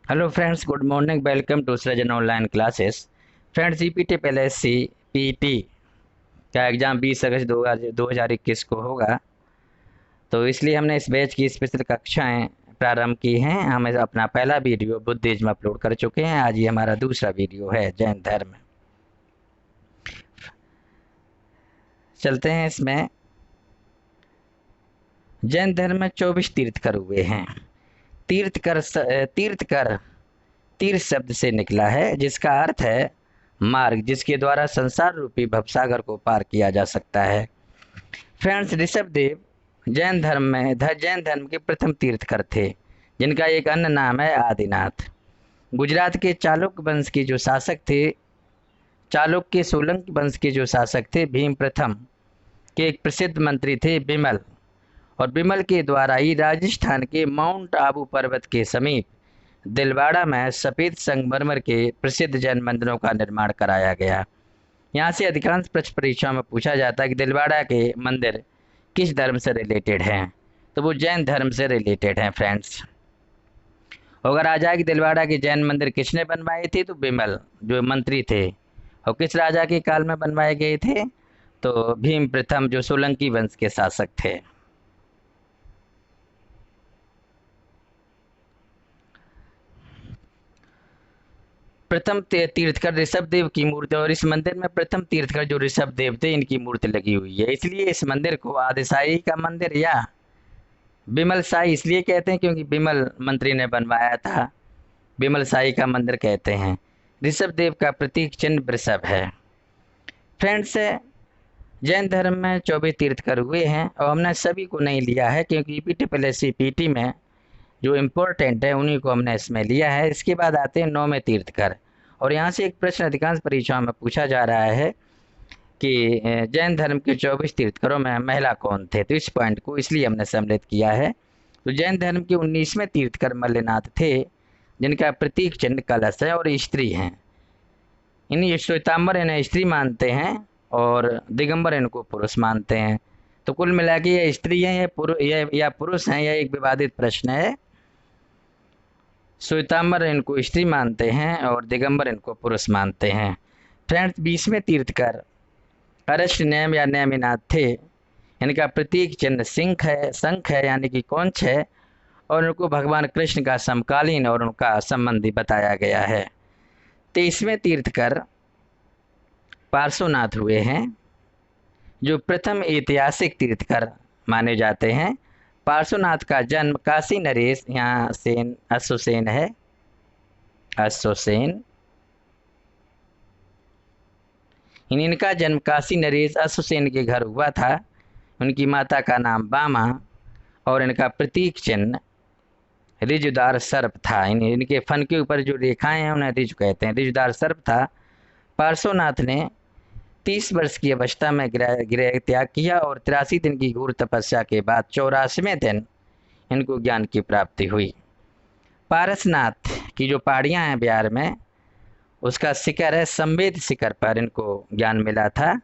Hello friends, good morning. Welcome to Srijan online classes. Friends, जीपीटी PSC PT का exam 20 अगस्त 2021 को होगा। तो इसलिए हमने इस बैच की स्पेशल कक्षाएं प्रारंभ की हैं। हम अपना पहला वीडियो बुद्धिज्म अपलोड कर चुके हैं। आज ये हमारा दूसरा वीडियो है, जैन धर्म। चलते हैं इसमें। जैन धर्म में 24 तीर्थकर हुए हैं। तीर्थकर तीर्थ शब्द से निकला है, जिसका अर्थ है मार्ग, जिसके द्वारा संसार रूपी भवसागर को पार किया जा सकता है। फ्रेंड्स, ऋषभदेव जैन धर्म के प्रथम तीर्थकर थे, जिनका एक अन्य नाम है आदिनाथ। गुजरात के चालुक्य सोलंकी वंश के जो शासक थे, भीम प्रथम के एक प्रसिद्ध मंत्री थे बिमल। और बिमल के द्वारा ही राजस्थान के माउंट आबू पर्वत के समीप दिलवाड़ा में सफेद संगमरमर के प्रसिद्ध जैन मंदिरों का निर्माण कराया गया। यहाँ से अधिकांश प्रश्न परीक्षाओं में पूछा जाता है कि दिलवाड़ा के मंदिर किस धर्म से रिलेटेड हैं, तो वो जैन धर्म से रिलेटेड हैं फ्रेंड्स। अगर आ जाए कि दिलवाड़ा के जैन मंदिर किसने बनवाए थे, तो बिमल जो मंत्री थे। और किस राजा के काल में बनवाए गए थे, तो भीम प्रथम जो सोलंकी वंश के शासक थे। प्रथम तीर्थकर ऋषभदेव की मूर्ति, और इस मंदिर में प्रथम तीर्थकर जो ऋषभदेव थे, इनकी मूर्ति लगी हुई है। इसलिए इस मंदिर को आदिशाही का मंदिर या बिमल शाही इसलिए कहते हैं क्योंकि बिमल मंत्री ने बनवाया था। बिमल शाही का मंदिर कहते हैं। ऋषभदेव का प्रतीक चिन्ह वृषभ है। फ्रेंड्स, जैन धर्म में 24 तीर्थकर हुए हैं, और हमने सभी को नहीं लिया है क्योंकि पीटी में जो इम्पोर्टेंट है उन्हीं को हमने इसमें लिया है। इसके बाद आते हैं 9वें तीर्थकर। और यहाँ से एक प्रश्न अधिकांश परीक्षाओं में पूछा जा रहा है कि जैन धर्म के 24 तीर्थकरों में महिला कौन थे, तो इस पॉइंट को इसलिए हमने सम्मिलित किया है। तो जैन धर्म के 19वें तीर्थकर मल्लनाथ थे, जिनका प्रतीक चिन्ह कलश है और स्त्री हैं। इन्हीं श्वेतांबर इन्हें स्त्री मानते हैं और दिगंबर इनको पुरुष मानते हैं। तो कुल मिला के ये स्त्री हैं या पुरुष हैं, यह एक विवादित प्रश्न है। श्वेतांबर इनको स्त्री मानते हैं और दिगंबर इनको पुरुष मानते हैं। फ्रेंड्स, 20वें तीर्थकर अरष्ट नेम या नेमिनाथ थे। इनका प्रतीक चिन्ह शंख है यानी कि कौंच है, और उनको भगवान कृष्ण का समकालीन और उनका संबंधी बताया गया है। 23वें तीर्थकर पार्श्वनाथ हुए हैं, जो प्रथम ऐतिहासिक तीर्थकर माने जाते हैं। पार्श्वनाथ का जन्म काशी नरेश यहाँ सेन अश्वसेन है, अश्वसेन। इनका जन्म काशी नरेश अश्वसेन के घर हुआ था। उनकी माता का नाम बामा, और इनका प्रतीक चिन्ह रिजुदार सर्प था। इनके फन के ऊपर जो रेखाएं हैं उन्हें रिजु कहते हैं, रिजुदार सर्प था। पार्श्वनाथ ने 30 वर्ष की अवस्था में गृह त्याग किया, और 83 दिन की घोर तपस्या के बाद 84वें दिन इनको ज्ञान की प्राप्ति हुई। पारसनाथ की जो पहाड़ियाँ हैं बिहार में, उसका शिखर है संवेद शिखर पर इनको ज्ञान मिला था।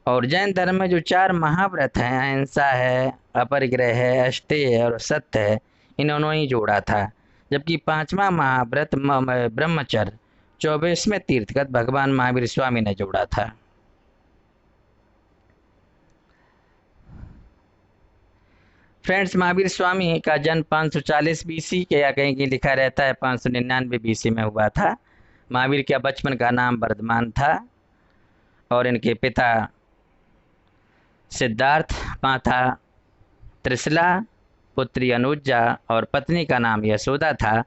और जैन धर्म में जो 4 महाव्रत हैं, अहिंसा है, अपरिग्रह है, अष्टेय है और सत्य है, इन्होंने ही जोड़ा था। जबकि 5वां महाव्रत ब्रह्मचर्य 24वें तीर्थकर भगवान महावीर स्वामी ने जोड़ा था। फ्रेंड्स, महावीर स्वामी का जन्म 540 बीसी के, या कहीं की लिखा रहता है 599 बीसी में हुआ था। महावीर के बचपन का नाम वर्धमान था, और इनके पिता सिद्धार्थ, माता त्रिशला, पुत्री अनुजा और पत्नी का नाम यशोदा था।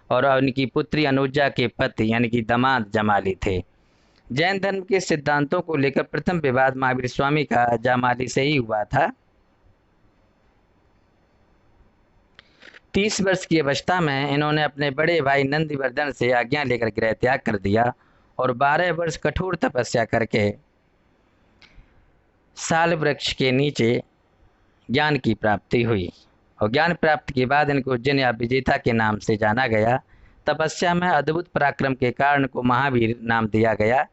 और उनकी पुत्री अनुजा के पति यानी कि दामाद जमाली थे। जैन धर्म के सिद्धांतों को लेकर प्रथम विवाद महावीर स्वामी का जमाली से ही हुआ था। 30 वर्ष की अवस्था में इन्होंने अपने बड़े भाई नंदिवर्धन से आज्ञा लेकर गृह त्याग कर दिया, और 12 वर्ष कठोर तपस्या करके साल वृक्ष के नीचे ज्ञान की प्राप्ति हुई। और ज्ञान प्राप्ति के बाद इनको जिन या विजेता के नाम से जाना गया। तपस्या में अद्भुत पराक्रम के कारण को महावीर नाम दिया गया।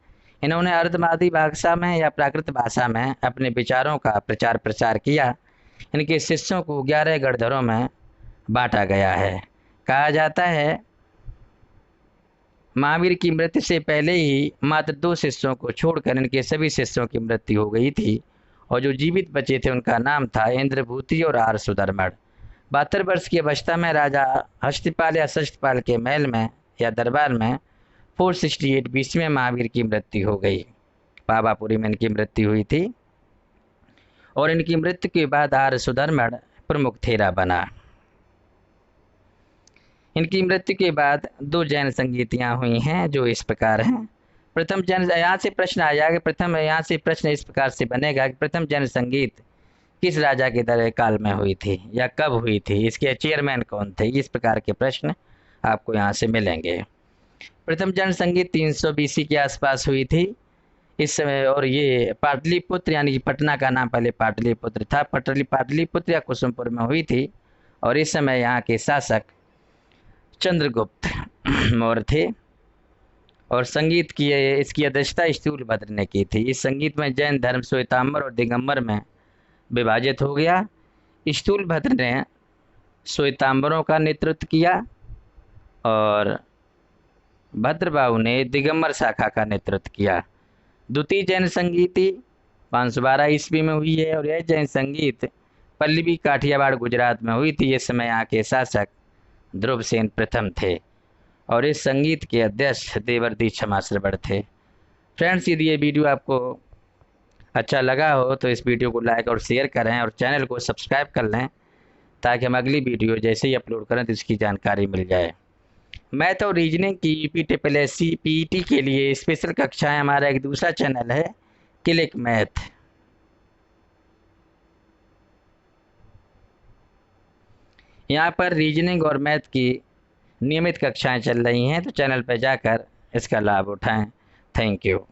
इन्होंने अर्धमादी भाषा में या प्राकृत भाषा में अपने विचारों का प्रचार प्रसार किया। इनके शिष्यों को 11 गणधरों में बांटा गया है। कहा जाता है महावीर की मृत्यु से पहले ही मात्र 2 शिष्यों को छोड़कर इनके सभी शिष्यों की मृत्यु हो गई थी, और जो जीवित बचे थे उनका नाम था इंद्रभूति और आर सुधर्मण। 72 वर्ष की अवस्था में राजा हस्तिपाल या सष्टपाल के महल में या दरबार में 468 BC में महावीर की मृत्यु हो गई। पावापुरी में इनकी मृत्यु हुई थी, और इनकी मृत्यु के बाद आर सुधर्मण प्रमुख थेरा बना। इनकी मृत्यु के बाद 2 जैन संगीतियाँ हुई हैं जो इस प्रकार हैं। प्रथम जैन, यहाँ से प्रश्न आया कि प्रथम, यहाँ से प्रश्न इस प्रकार से बनेगा कि प्रथम जैन संगीत किस राजा के दर काल में हुई थी या कब हुई थी, इसके चेयरमैन कौन थे, इस प्रकार के प्रश्न आपको यहाँ से मिलेंगे। प्रथम जैन संगीत 300 BC के आसपास हुई थी इस समय, और ये पाटलिपुत्र यानी कि पटना का नाम पहले पाटलिपुत्र था, पाटलिपुत्र या कुसुमपुर में हुई थी, और इस समय यहाँ के शासक चंद्रगुप्त मौर्य थे, और संगीत की इसकी अध्यक्षता स्थूलभद्र ने की थी। इस संगीत में जैन धर्म श्वेतांबर और दिगंबर में विभाजित हो गया। स्थूलभद्र ने श्वेतांबरों का नेतृत्व किया और भद्रबाहु ने दिगंबर शाखा का नेतृत्व किया। द्वितीय जैन संगीति 512 ईस्वी में हुई है, और यह जैन संगीत पल्लवी काठियावाड़ गुजरात में हुई थी। इस समय यहाँ के शासक ध्रुवसेन प्रथम थे, और इस संगीत के अध्यक्ष देवर्षि क्षमाश्रवण थे। फ्रेंड्स, यदि ये वीडियो आपको अच्छा लगा हो तो इस वीडियो को लाइक और शेयर करें, और चैनल को सब्सक्राइब कर लें ताकि हम अगली वीडियो जैसे ही अपलोड करें तो इसकी जानकारी मिल जाए। मैथ और रीजनिंग की UP-SSC PET के लिए स्पेशल कक्षाएं हमारा एक दूसरा चैनल है क्लिक मैथ। यहाँ पर रीजनिंग और मैथ की नियमित कक्षाएं चल रही हैं, तो चैनल पर जाकर इसका लाभ उठाएं। Thank you.